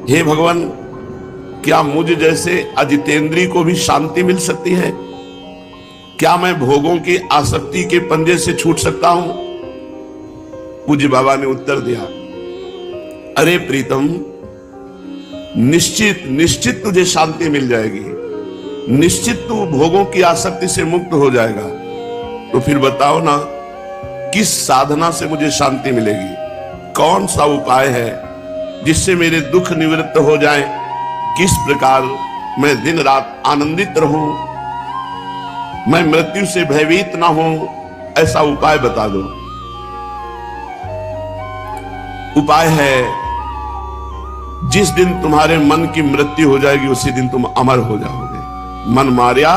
हे भगवान, क्या मुझ जैसे अजितेंद्री को भी शांति मिल सकती है? क्या मैं भोगों की आसक्ति के पंजे से छूट सकता हूं? पूज्य बाबा ने उत्तर दिया, अरे प्रीतम, निश्चित निश्चित तुझे शांति मिल जाएगी, निश्चित तू भोगों की आसक्ति से मुक्त हो जाएगा। तो फिर बताओ ना, किस साधना से मुझे शांति मिलेगी? कौन सा उपाय है जिससे मेरे दुख निवृत्त हो जाए? किस प्रकार मैं दिन रात आनंदित रहूं, मैं मृत्यु से भयभीत ना हूं? ऐसा उपाय बता दो। उपाय है, जिस दिन तुम्हारे मन की मृत्यु हो जाएगी उसी दिन तुम अमर हो जाओगे। मन मारिया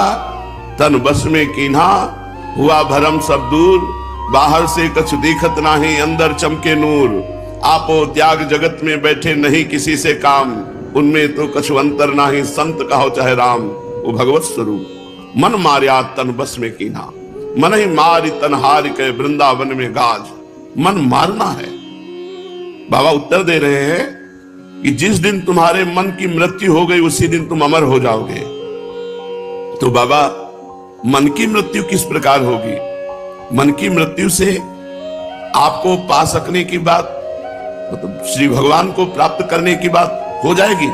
तन बस में कीन्हा, हुआ भरम सब दूर, बाहर से कछु दिखत नाही, अंदर चमके नूर। आपो त्याग जगत में बैठे नहीं किसी से काम, उनमें तो कछु अंतर नाही, संत कहो चाहे राम। वो भगवत स्वरूप। मन मारिया तन बस में कीन्हा, मन ही मारी तन हार के वृंदावन में गाज। मन मारना है। बाबा उत्तर दे रहे हैं कि जिस दिन तुम्हारे मन की मृत्यु हो गई उसी दिन तुम अमर हो जाओगे। तो बाबा, मन की मृत्यु किस प्रकार होगी? मन की मृत्यु से आपको पा सकने की बात, मतलब श्री भगवान को प्राप्त करने की बात हो जाएगी।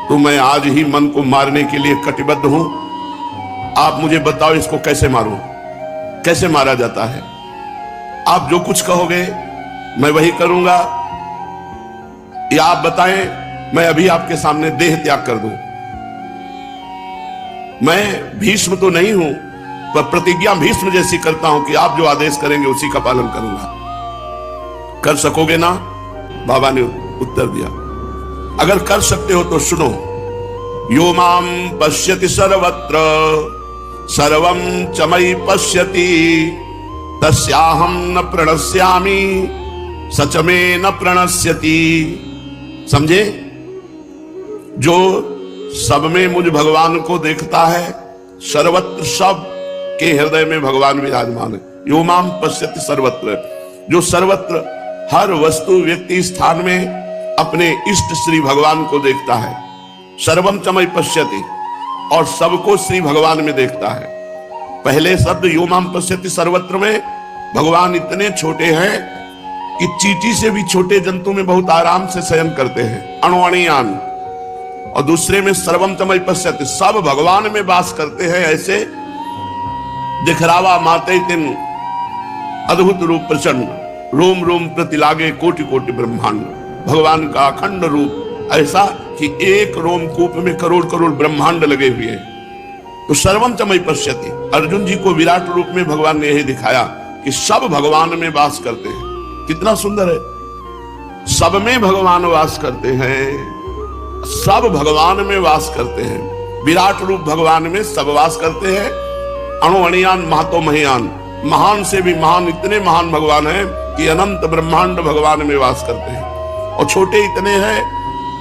तो मैं आज ही मन को मारने के लिए कटिबद्ध हूं। आप मुझे बताओ इसको कैसे मारूं, कैसे मारा जाता है? आप जो कुछ कहोगे मैं वही करूंगा, या आप बताएं मैं अभी आपके सामने देह त्याग कर दूं? मैं भीष्म तो नहीं हूं, पर प्रतिज्ञा भीष्म जैसी करता हूं कि आप जो आदेश करेंगे उसी का पालन करूंगा। कर सकोगे ना? बाबा ने उत्तर दिया, अगर कर सकते हो तो सुनो। यो माम पश्यति सर्वत्र सर्वं च मयि पश्यति, तस्याहं न प्रणश्यामि सच में न प्रणश्यति। समझे? जो सब में मुझ भगवान को देखता है, सर्वत्र सब के हृदय में भगवान विराजमान है। यो माम पश्यति सर्वत्र, जो सर्वत्र हर वस्तु व्यक्ति स्थान में अपने इष्ट श्री भगवान को देखता है। सर्वम च मयि पश्यति, और सबको श्री भगवान में देखता है। पहले शब्द यो माम पश्यति सर्वत्र में भगवान इतने छोटे हैं कि चींटी से भी छोटे जंतु में बहुत आराम से शयन करते हैं, अणुअणियान। और दूसरे में सर्वम च मयि पश्यति, सब भगवान में वास करते हैं। ऐसे दिखरावा माते तिन अद्भुत रूप प्रचंड, रोम रोम प्रति लागे कोटि कोटि ब्रह्मांड। भगवान का अखंड रूप ऐसा कि एक रोम कूप में करोड़ करोड़ ब्रह्मांड लगे हुए हैं। तो सर्वम च मयि पश्यति, अर्जुन जी को विराट रूप में भगवान ने यही दिखाया कि सब भगवान में वास करते हैं। कितना सुंदर है! सब में भगवान वास करते हैं, सब भगवान में वास करते हैं। विराट रूप भगवान में सब वास करते हैं। अणुअणियान महतो महियान, महान से भी महान, इतने महान भगवान हैं कि अनंत ब्रह्मांड भगवान में वास करते हैं। और छोटे इतने हैं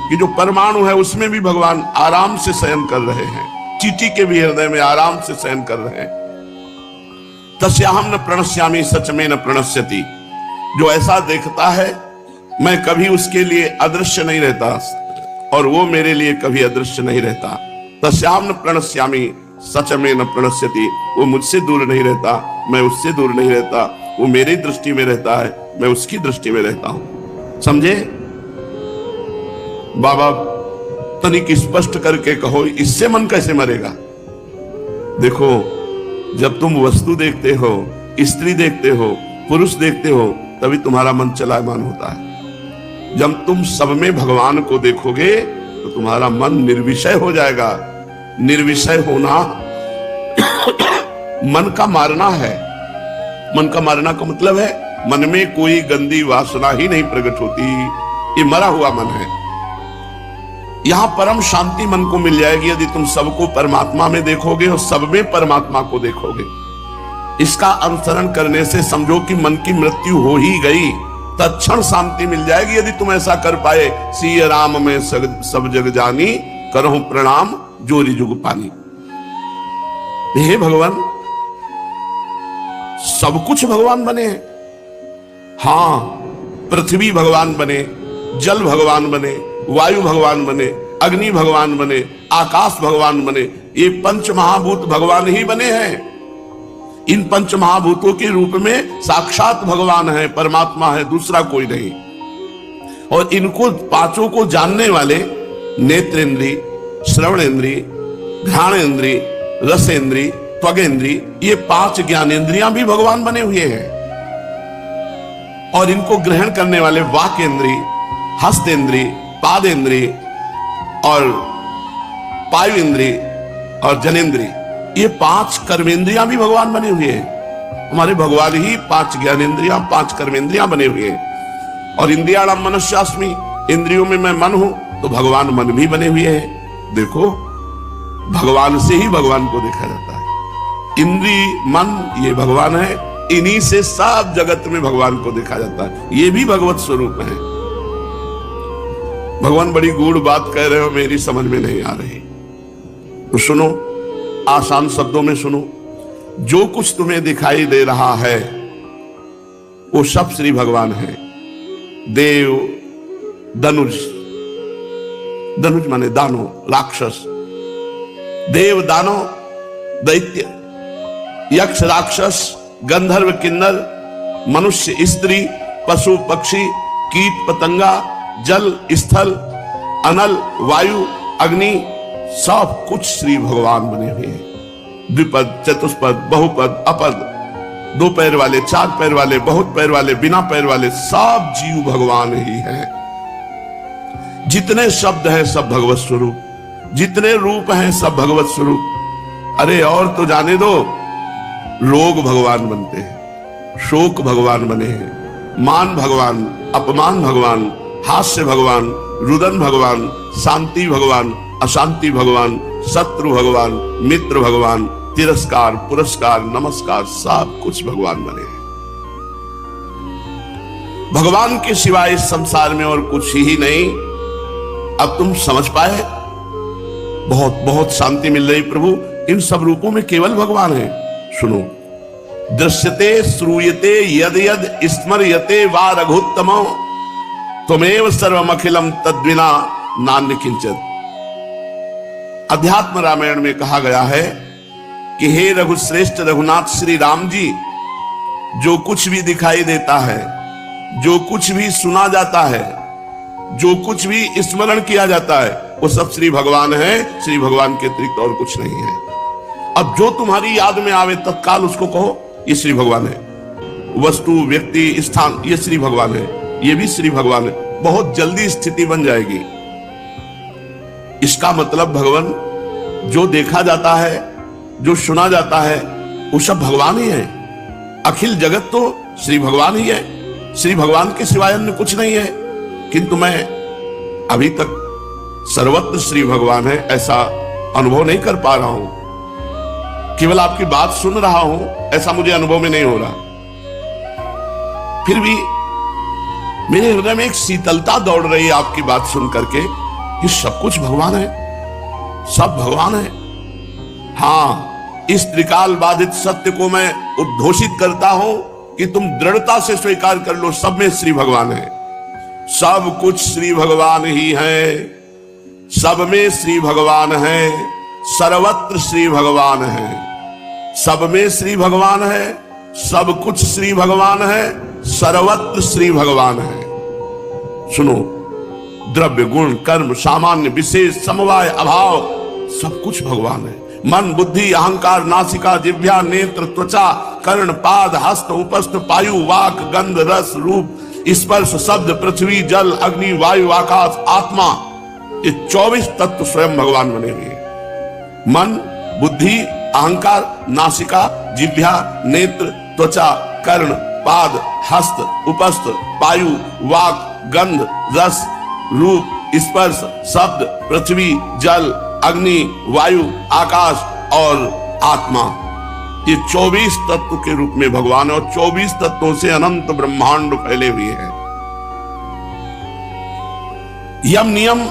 कि जो परमाणु है उसमें भी भगवान आराम से शयन कर रहे हैं। चींटी के भी हृदय में आराम से शयन कर रहे हैं। तस्याहं न प्रणश्यामि सच में न प्रणश्यति, जो ऐसा देखता है मैं कभी उसके लिए अदृश्य नहीं रहता और वो मेरे लिए कभी अदृश्य नहीं रहता। तस्याहं न प्रणश्यामि सच में न प्रणश्यति, वो मुझसे दूर नहीं रहता, मैं उससे दूर नहीं रहता। वो मेरी दृष्टि में रहता है, मैं उसकी दृष्टि में रहता हूं। समझे? बाबा तनिक स्पष्ट करके कहो, इससे मन कैसे मरेगा? देखो, जब तुम वस्तु देखते हो, स्त्री देखते हो, पुरुष देखते हो, तभी तुम्हारा मन चलायमान होता है। जब तुम सब में भगवान को देखोगे तो तुम्हारा मन निर्विषय हो जाएगा। निर्विषय होना मन का मारना है। मन का मारना का मतलब है मन में कोई गंदी वासना ही नहीं प्रकट होती। ये मरा हुआ मन है। यहां परम शांति मन को मिल जाएगी यदि तुम सबको परमात्मा में देखोगे और सब में परमात्मा को देखोगे। इसका अनुसरण करने से समझो कि मन की मृत्यु हो ही गई, तत्क्षण शांति मिल जाएगी यदि तुम ऐसा कर पाए। सिय राम में सब जग जानी, करहूं प्रणाम जोरी जुग पानी। हे भगवान, सब कुछ भगवान बने हैं। हां, पृथ्वी भगवान बने, जल भगवान बने, वायु भगवान बने, अग्नि भगवान बने, आकाश भगवान बने। ये पंच महाभूत भगवान ही बने हैं। इन पंच महाभूतों के रूप में साक्षात भगवान है, परमात्मा है, दूसरा कोई नहीं। और इनको पांचों को जानने वाले नेत्रेंद्री, श्रवणेंद्री, घ्राणेंद्री, रसेंद्री, त्वगेंद्री, ये 5 ज्ञानेंद्रियां भी भगवान बने हुए हैं। और इनको ग्रहण करने वाले वाकेंद्री, हस्तेंद्री, पादेंद्री और पायुएंद्री और जनेंद्री, ये 5 कर्मेंद्रियां भी भगवान बने हुए हैं। हमारे भगवान ही 5 ज्ञानेंद्रियां, 5 कर्मेंद्रियां बने हुए हैं। और इंद्रियाणाम मनस्यास्मि, इंद्रियों में मैं मन हूं, तो भगवान मन भी बने हुए हैं। देखो, भगवान से ही भगवान को देखा जाता है। इंद्री, मन, ये भगवान है। इन्हीं से सब जगत में भगवान को देखा जाता है। ये भी भगवत स्वरूप है। भगवान बड़ी गूढ़ बात कह रहे हो, मेरी समझ में नहीं आ रही, तो सुनो, आसान शब्दों में सुनो। जो कुछ तुम्हें दिखाई दे रहा है वो सब श्री भगवान है। देव, धनुष, धनुष माने दानो, राक्षस, देव, दानो, दैत्य, यक्ष, राक्षस, गंधर्व, किन्नर, मनुष्य, स्त्री, पशु, पक्षी, कीट, पतंगा, जल, स्थल, अनल, वायु, अग्नि, सब कुछ श्री भगवान बने हुए हैं। द्विपद, चतुष्पद, बहुपद, अपद, 2 पैर वाले, 4 पैर वाले, बहुत पैर वाले, बिना पैर वाले, सब जीव भगवान ही हैं। जितने शब्द हैं सब भगवत स्वरूप, जितने रूप हैं सब भगवत स्वरूप। अरे और तो जाने दो, रोग भगवान बनते हैं, शोक भगवान बने हैं, मान भगवान, अपमान भगवान, हास्य भगवान, रुदन भगवान, शांति भगवान, अशांति भगवान, शत्रु भगवान, मित्र भगवान, तिरस्कार, पुरस्कार, नमस्कार, सब कुछ भगवान बने हैं। भगवान के सिवाय इस संसार में और कुछ ही नहीं। अब तुम समझ पाए? बहुत बहुत शांति मिल रही प्रभु। इन सब रूपों में केवल भगवान है। सुनो, दृश्यते श्रूयते यद यद स्मर्यते वा रघुत्तमो त्वमेव सर्वमखिलम तद्विना नान्य किंचित्। अध्यात्म रामायण में कहा गया है कि हे रघुश्रेष्ठ रघुनाथ श्री राम जी, जो कुछ भी दिखाई देता है, जो कुछ भी सुना जाता है, जो कुछ भी स्मरण किया जाता है, वो सब श्री भगवान है। श्री भगवान के अतिरिक्त और कुछ नहीं है। अब जो तुम्हारी याद में आवे तत्काल उसको कहो ये श्री भगवान है। वस्तु, व्यक्ति, स्थान, ये श्री भगवान है, ये भी श्री भगवान है। बहुत जल्दी स्थिति बन जाएगी। इसका मतलब भगवान, जो देखा जाता है, जो सुना जाता है, वो सब भगवान ही है। अखिल जगत तो श्री भगवान ही है। श्री भगवान के सिवाय अन्य कुछ नहीं है। किंतु मैं अभी तक सर्वत्र श्री भगवान है ऐसा अनुभव नहीं कर पा रहा हूं। केवल आपकी बात सुन रहा हूं, ऐसा मुझे अनुभव में नहीं हो रहा। फिर भी मेरे हृदय में एक शीतलता दौड़ रही है आपकी बात सुन करके कि सब कुछ भगवान है, सब भगवान है। हां, इस त्रिकाल बाधित सत्य को मैं उद्घोषित करता हूं कि तुम दृढ़ता से स्वीकार कर लो, सब में श्री भगवान है। सब कुछ श्री भगवान ही है, सब में श्री भगवान है, सर्वत्र श्री भगवान है, सब में श्री भगवान है, सब कुछ श्री भगवान है, सर्वत्र श्री भगवान है। सुनो, द्रव्य, गुण, कर्म, सामान्य, विशेष, समवाय, अभाव, सब कुछ भगवान है। मन, बुद्धि, अहंकार, नासिका, जिह्वा, नेत्र, त्वचा, कर्ण, पाद, हस्त, उपस्थ, पायु, वाक, गंध, रस, रूप, स्पर्श, शब्द, पृथ्वी, जल, अग्नि, वायु, आकाश, आत्मा, ये 24 तत्व स्वयं भगवान बने हुए हैं। मन, बुद्धि, अहंकार, नासिका, जिह्वा, नेत्र, त्वचा, कर्ण, पाद, हस्त, उपस्थ, पायु, वाक, गंध, रस, रूप, स्पर्श, शब्द, पृथ्वी, जल, अग्नि, वायु, आकाश और आत्मा, ये 24 तत्व के रूप में भगवान है। और 24 तत्वों से अनंत ब्रह्मांड फैले हुए हैं। यम, नियम,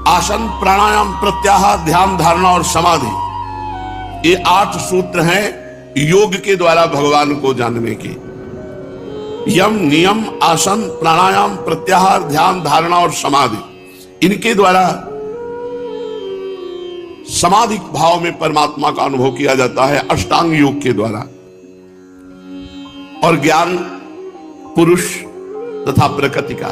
आसन, प्राणायाम, प्रत्याहार, ध्यान, धारणा और समाधि, ये 8 सूत्र हैं योग के द्वारा भगवान को जानने के। यम, नियम, आसन, प्राणायाम, प्रत्याहार, ध्यान, धारणा और समाधि, इनके द्वारा समाधि भाव में परमात्मा का अनुभव किया जाता है अष्टांग योग के द्वारा। और ज्ञान पुरुष तथा प्रकृति का,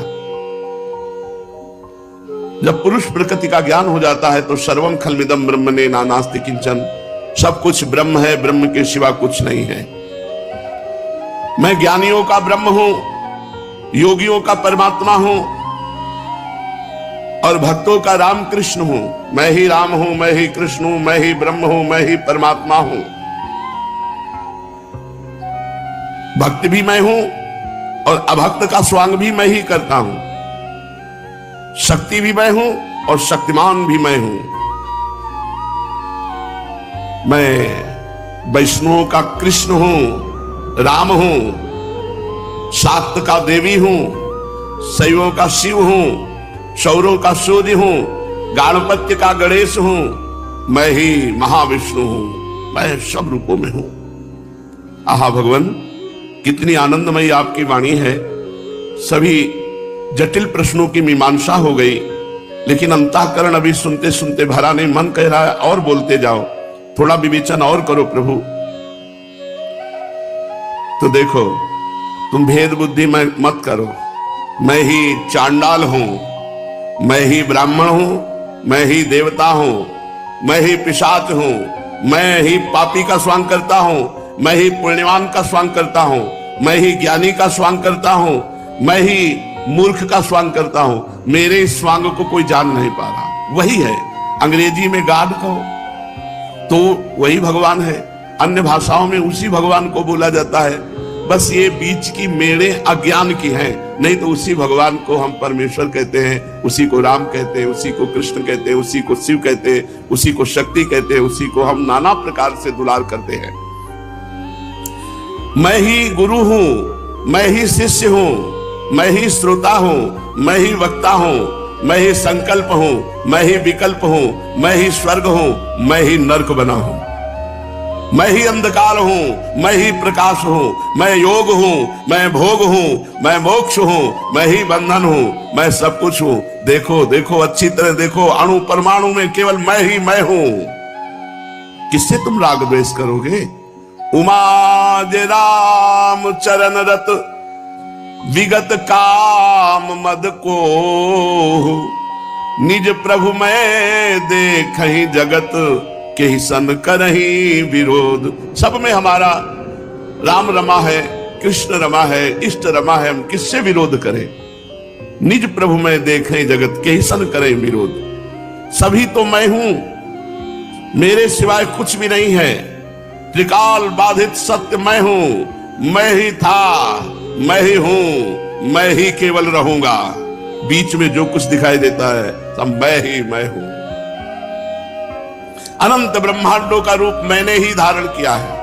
जब पुरुष प्रकृति का ज्ञान हो जाता है तो सर्वम खलमिदम ब्रह्मणे नानास्ति किंचन, सब कुछ ब्रह्म है, ब्रह्म के सिवा कुछ नहीं है। मैं ज्ञानियों का ब्रह्म हूं, योगियों का परमात्मा हूं और भक्तों का राम कृष्ण हूं। मैं ही राम हूं, मैं ही कृष्ण हूं, मैं ही ब्रह्म हूं, मैं ही परमात्मा हूं। भक्त भी मैं हूं और अभक्त का स्वांग भी मैं ही करता हूं। शक्ति भी मैं हूं और शक्तिमान भी मैं हूं। मैं वैष्णवों का कृष्ण हूं, राम हूं, शाक्त का देवी हूं, शैवों का शिव हूं, शौरों का सूर्य हूं, गणपत्य का गणेश हूं। मैं ही महाविष्णु हूं, मैं सब रूपों में हूं। आहा भगवान, कितनी आनंदमयी आपकी वाणी है। सभी जटिल प्रश्नों की मीमांसा हो गई, लेकिन अंतःकरण अभी सुनते सुनते भरा नहीं। मन कह रहा है और बोलते जाओ, थोड़ा विवेचन और करो प्रभु। तो देखो, तुम भेद बुद्धि में मत करो। मैं ही चांडाल हूं, मैं ही ब्राह्मण हूं, मैं ही देवता हूं, मैं ही पिशाच हूं, मैं ही पापी का स्वांग करता हूं, मैं ही पुण्यवान का स्वांग करता हूं, मैं ही ज्ञानी का स्वांग करता हूं, मैं ही मूर्ख का स्वांग करता हूं। मेरे इस स्वांग को कोई जान नहीं पा रहा। वही है, अंग्रेजी में गॉड कहो तो वही भगवान है, अन्य भाषाओं में उसी भगवान को बोला जाता है। बस ये बीच की मेड़े अज्ञान की हैं, नहीं तो उसी भगवान को हम परमेश्वर कहते हैं, उसी को राम कहते हैं, उसी को कृष्ण कहते हैं, उसी को शिव कहते हैं, उसी को शक्ति कहते हैं, उसी को हम नाना प्रकार से दुलार करते हैं। मैं ही गुरु हूं, मैं ही शिष्य हूं, मैं ही श्रोता हूं, मैं ही वक्ता हूं, मैं ही संकल्प हूं, मैं ही विकल्प हूं, मैं ही स्वर्ग हूं, मैं ही नरक बना हूं। मैं ही अंधकार हूं, मैं ही प्रकाश हूं, मैं योग हूं, मैं भोग हूं, मैं मोक्ष हूं, मैं ही बंधन हूं, मैं सब कुछ हूं। देखो देखो, अच्छी तरह देखो, अणु परमाणु में केवल मैं ही मैं हूं। किससे तुम राग द्वेष करोगे? उमा जे राम चरण रत विगत काम मद को, निज प्रभु मैं देखहि जगत के ही सन करही विरोध। सब में हमारा राम रमा है, कृष्ण रमा है, इष्ट रमा है, हम किससे विरोध करें? निज प्रभु में देखें जगत के ही सन करें विरोध। सभी तो मैं हूं, मेरे सिवाय कुछ भी नहीं है। त्रिकाल बाधित सत्य मैं हूं, मैं ही था, मैं ही हूं, मैं ही केवल रहूंगा। बीच में जो कुछ दिखाई देता है सब मैं ही मैं हूं। अनंत ब्रह्मांडों का रूप मैंने ही धारण किया है।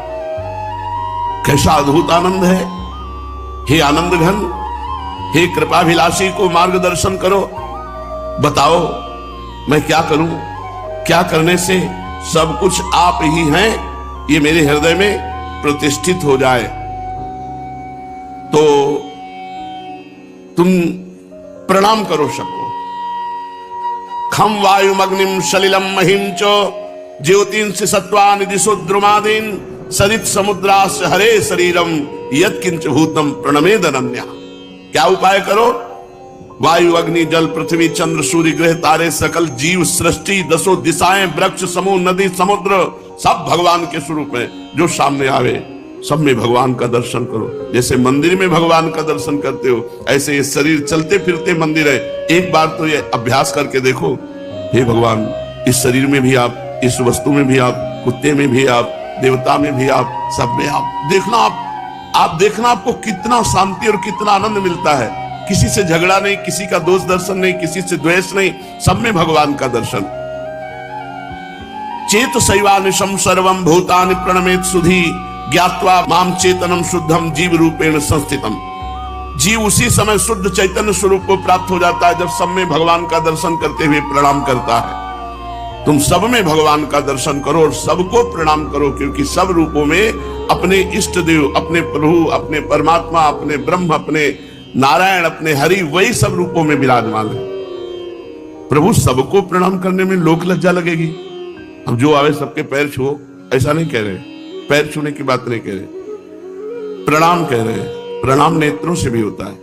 कैसा अद्भुत आनंद है। हे आनंद घन, हे कृपाभिलाषी को मार्गदर्शन करो। बताओ मैं क्या करूं? क्या करने से सब कुछ आप ही हैं ये मेरे हृदय में प्रतिष्ठित हो जाए? तो तुम प्रणाम करो सबको। खम वायुमग्निम सलिलम महिम चो ज्योतिंस सत्वानि दिशो द्रुमादीन सरित समुद्रास हरे शरीरम यत्किंच भूतम प्रणमेद अनन्या। क्या उपाय करो? वायु अग्नि जल पृथ्वी चंद्र सूर्य ग्रह तारे सकल जीव सृष्टि दसों दिशाएं वृक्ष समूह नदी समुद्र सब भगवान के स्वरूप में जो सामने आवे सब में भगवान का दर्शन करो। जैसे मंदिर में भगवान का दर्शन करते हो ऐसे ये शरीर चलते फिरते मंदिर है। एक बार तो ये अभ्यास करके देखो, हे भगवान इस शरीर में भी आप, इस वस्तु में भी आप, कुत्ते में भी आप, देवता में भी आप, सब में आप देखना। आप देखना आपको कितना शांति और कितना आनंद मिलता है। किसी से झगड़ा नहीं, किसी का दोष दर्शन नहीं, किसी से द्वेष नहीं, सब में भगवान का दर्शन। चेत शैवानिशम सर्वम भूतानि प्रणमेत सुधी ज्ञात्वा माम चेतनम शुद्धम जीव रूपेण संस्थितम। जीव उसी समय शुद्ध चैतन्य स्वरूप को प्राप्त हो जाता है जब सब में भगवान का दर्शन करते हुए प्रणाम करता है। तुम सब में भगवान का दर्शन करो और सबको प्रणाम करो, क्योंकि सब रूपों में अपने इष्ट देव, अपने प्रभु, अपने परमात्मा, अपने ब्रह्म, अपने नारायण, अपने हरि, वही सब रूपों में विराजमान है। प्रभु सबको प्रणाम करने में लोक लज्जा लगेगी। अब जो आवे सबके पैर छुओ, ऐसा नहीं कह रहे, पैर छूने की बात नहीं कह रहे, प्रणाम कह रहे हैं। प्रणाम नेत्रों से भी होता है,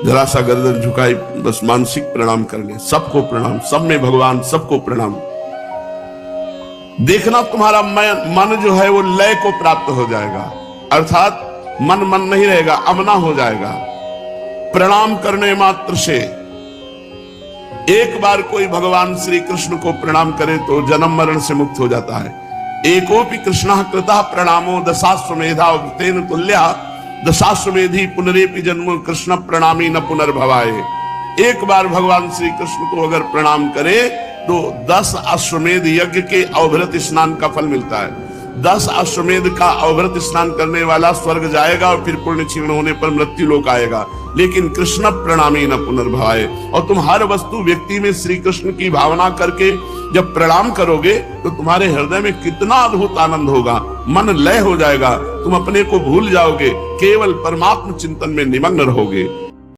जरा सा गर्दन झुकाई, बस मानसिक प्रणाम कर ले, सबको प्रणाम, सब में भगवान, सबको प्रणाम। देखना तुम्हारा मन जो है वो लय को प्राप्त हो जाएगा, अर्थात मन नहीं रहेगा, अमना हो जाएगा। प्रणाम करने मात्र से, एक बार कोई भगवान श्री कृष्ण को प्रणाम करे तो जन्म मरण से मुक्त हो जाता है। एकोपि कृष्णः कृतः प्रणामो दशाश्वमेधा तेन तुल्या दशाश्वमेधी पुनरेपि जन्म कृष्ण प्रणामी न पुनर्भवाए। एक बार भगवान श्री कृष्ण को अगर प्रणाम करे तो 10 अश्वमेध यज्ञ के अवभृत स्नान का फल मिलता है। 10 अश्वमेध का अवभृत स्नान करने वाला स्वर्ग जाएगा और फिर पुण्य क्षीण होने पर मृत्यु लोक आएगा, लेकिन कृष्ण प्रणामी न पुनर्भवाए। और तुम हर वस्तु व्यक्ति में श्री कृष्ण की भावना करके जब प्रणाम करोगे तो तुम्हारे हृदय में कितना अद्भुत आनंद होगा, मन लय हो जाएगा, तुम अपने को भूल जाओगे, केवल परमात्मा चिंतन में निमग्न रहोगे।